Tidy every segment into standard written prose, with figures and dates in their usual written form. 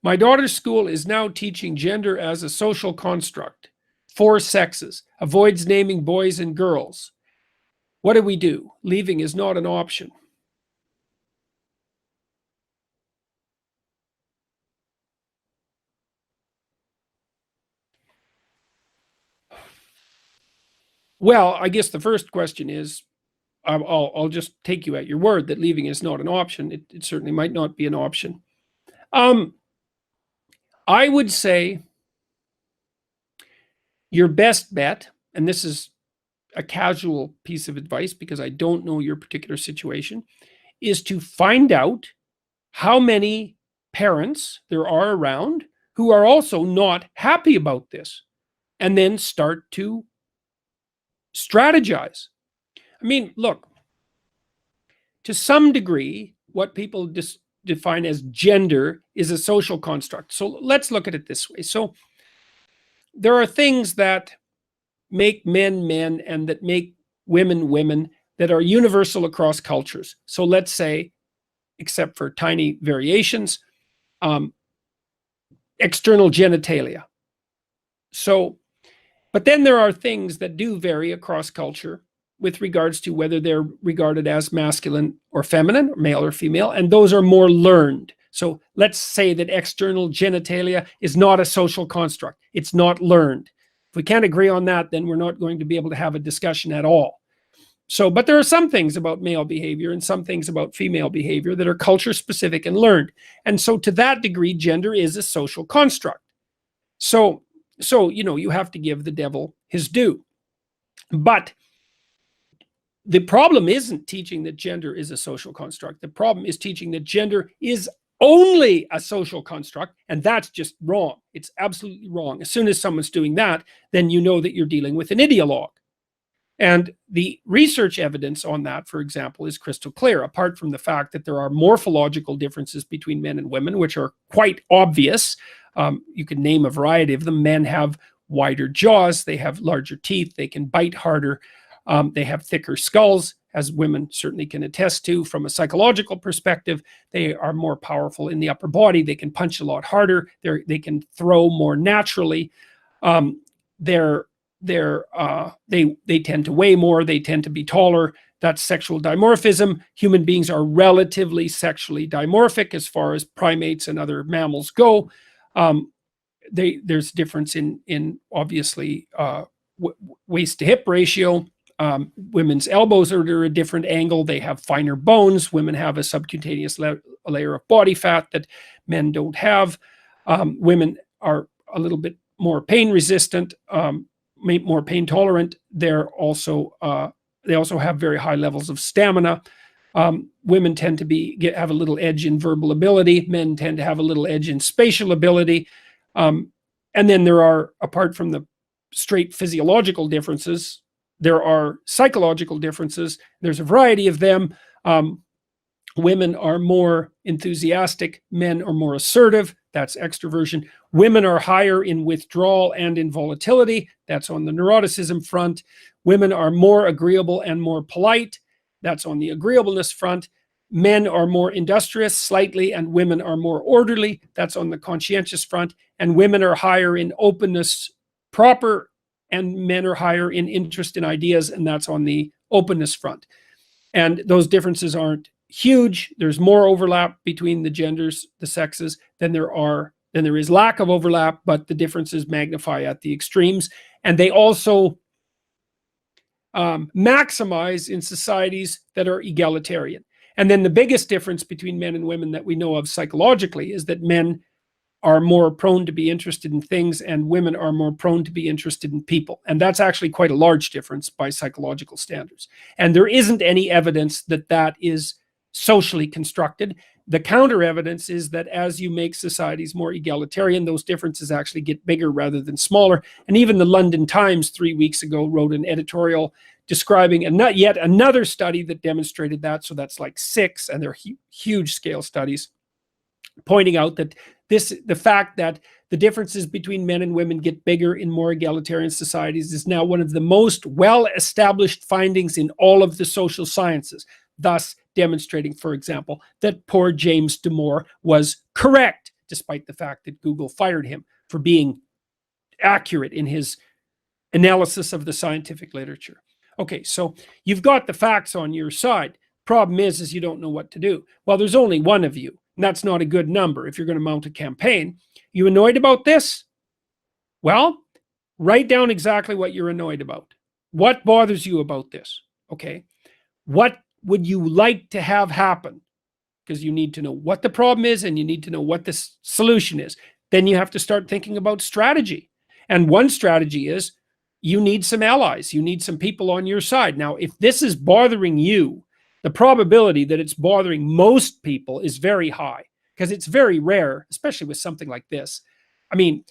My daughter's school is now teaching gender as a social construct, 4 sexes, avoids naming boys and girls. What do we do? Leaving is not an option. Well, I guess the first question is, I'll just take you at your word that leaving is not an option. It certainly might not be an option. I would say your best bet, and this is a casual piece of advice because I don't know your particular situation, is to find out how many parents there are around who are also not happy about this, and then start to strategize. I mean, look, to some degree, what people define as gender is a social construct. So let's look at it this way. So there are things that make men men and that make women women that are universal across cultures. So let's say, except for tiny variations, external genitalia. So, but then there are things that do vary across culture with regards to whether they're regarded as masculine or feminine, or male or female, and those are more learned. So let's say that external genitalia is not a social construct. It's not learned. If we can't agree on that, then we're not going to be able to have a discussion at all. So, but there are some things about male behavior and some things about female behavior that are culture specific and learned. And so to that degree, gender is a social construct. So, you know, you have to give the devil his due. But the problem isn't teaching that gender is a social construct. The problem is teaching that gender is only a social construct, and that's just wrong. It's absolutely wrong. As soon as someone's doing that, then you know that you're dealing with an ideologue. And the research evidence on that, for example, is crystal clear, apart from the fact that there are morphological differences between men and women, which are quite obvious. You can name a variety of them. Men have wider jaws, they have larger teeth, they can bite harder, they have thicker skulls, as women certainly can attest to. From a psychological perspective, they are more powerful in the upper body, they can punch a lot harder, they can throw more naturally, they tend to weigh more, they tend to be taller. That's sexual dimorphism. Human beings are relatively sexually dimorphic as far as primates and other mammals go. There's difference in obviously waist to hip ratio. Women's elbows are at a different angle. They have finer bones. Women have a subcutaneous layer of body fat that men don't have. Women are a little bit more pain resistant, more pain tolerant. They also have very high levels of stamina. Women tend to have a little edge in verbal ability. Men tend to have a little edge in spatial ability. And then there are, apart from the straight physiological differences, there are psychological differences. There's a variety of them. Women are more enthusiastic. Men are more assertive. That's extroversion. Women are higher in withdrawal and in volatility. That's on the neuroticism front. Women are more agreeable and more polite. That's on the agreeableness front. Men are more industrious slightly, and women are more orderly. That's on the conscientious front. And women are higher in openness proper, and men are higher in interest in ideas, and that's on the openness front. And those differences aren't huge. There's more overlap between the genders, the sexes, than there is lack of overlap, but the differences magnify at the extremes. And they also maximize in societies that are egalitarian. And then the biggest difference between men and women that we know of psychologically is that men are more prone to be interested in things and women are more prone to be interested in people. And that's actually quite a large difference by psychological standards. And there isn't any evidence that that is socially constructed. The counter evidence is that as you make societies more egalitarian, those differences actually get bigger rather than smaller. And even the London Times 3 weeks ago wrote an editorial describing yet another study that demonstrated that. So that's like 6, and they're huge scale studies, pointing out that the fact that the differences between men and women get bigger in more egalitarian societies is now one of the most well-established findings in all of the social sciences, thus demonstrating, for example, that poor James Damore was correct despite the fact that Google fired him for being accurate in his analysis of the scientific literature. Okay, so you've got the facts on your side. Problem is you don't know what to do. Well, there's only one of you, and that's not a good number if you're going to mount a campaign. You annoyed about this? Well, write down exactly what you're annoyed about. What bothers you about this? Okay. What would you like to have happen? Because you need to know what the problem is and you need to know what the solution is. Then you have to start thinking about strategy. And one strategy is you need some allies. You need some people on your side. Now, if this is bothering you, the probability that it's bothering most people is very high, because it's very rare, especially with something like this. I mean,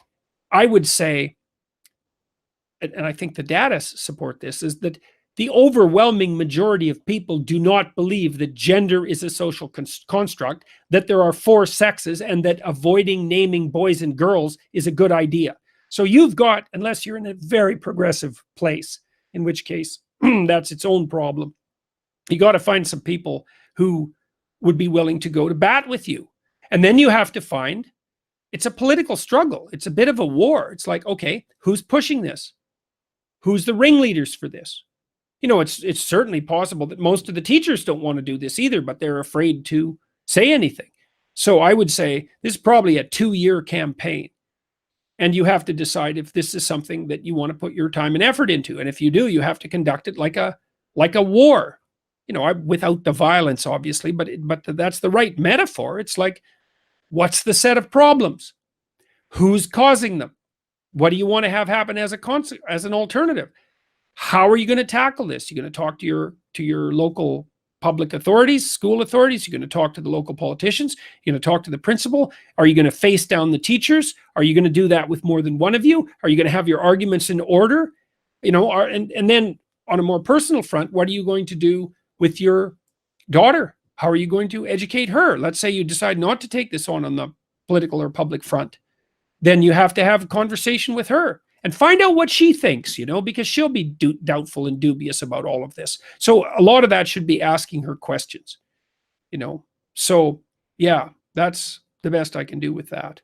I would say, and I think the data support this, is that the overwhelming majority of people do not believe that gender is a social construct, that there are 4 sexes, and that avoiding naming boys and girls is a good idea. So you've got, unless you're in a very progressive place, in which case that's its own problem, you got to find some people who would be willing to go to bat with you. And then you have to find, it's a political struggle. It's a bit of a war. It's like, okay, who's pushing this? Who's the ringleaders for this? You know, it's certainly possible that most of the teachers don't want to do this either, but they're afraid to say anything. So I would say this is probably a 2-year campaign. And you have to decide if this is something that you want to put your time and effort into. And if you do, you have to conduct it like a war. You know, without the violence, obviously, but that's the right metaphor. It's like, what's the set of problems? Who's causing them? What do you want to have happen as an alternative? How are you going to tackle this? You're going to talk to your local public authorities, school authorities. You're going to talk to the local politicians. You're going to talk to the principal. Are you going to face down the teachers? Are you going to do that with more than one of you? Are you going to have your arguments in order? You know, and then on a more personal front, what are you going to do with your daughter? How are you going to educate her? Let's say you decide not to take this on the political or public front. Then you have to have a conversation with her and find out what she thinks, you know, because she'll be doubtful and dubious about all of this. So a lot of that should be asking her questions, you know. So yeah, that's the best I can do with that.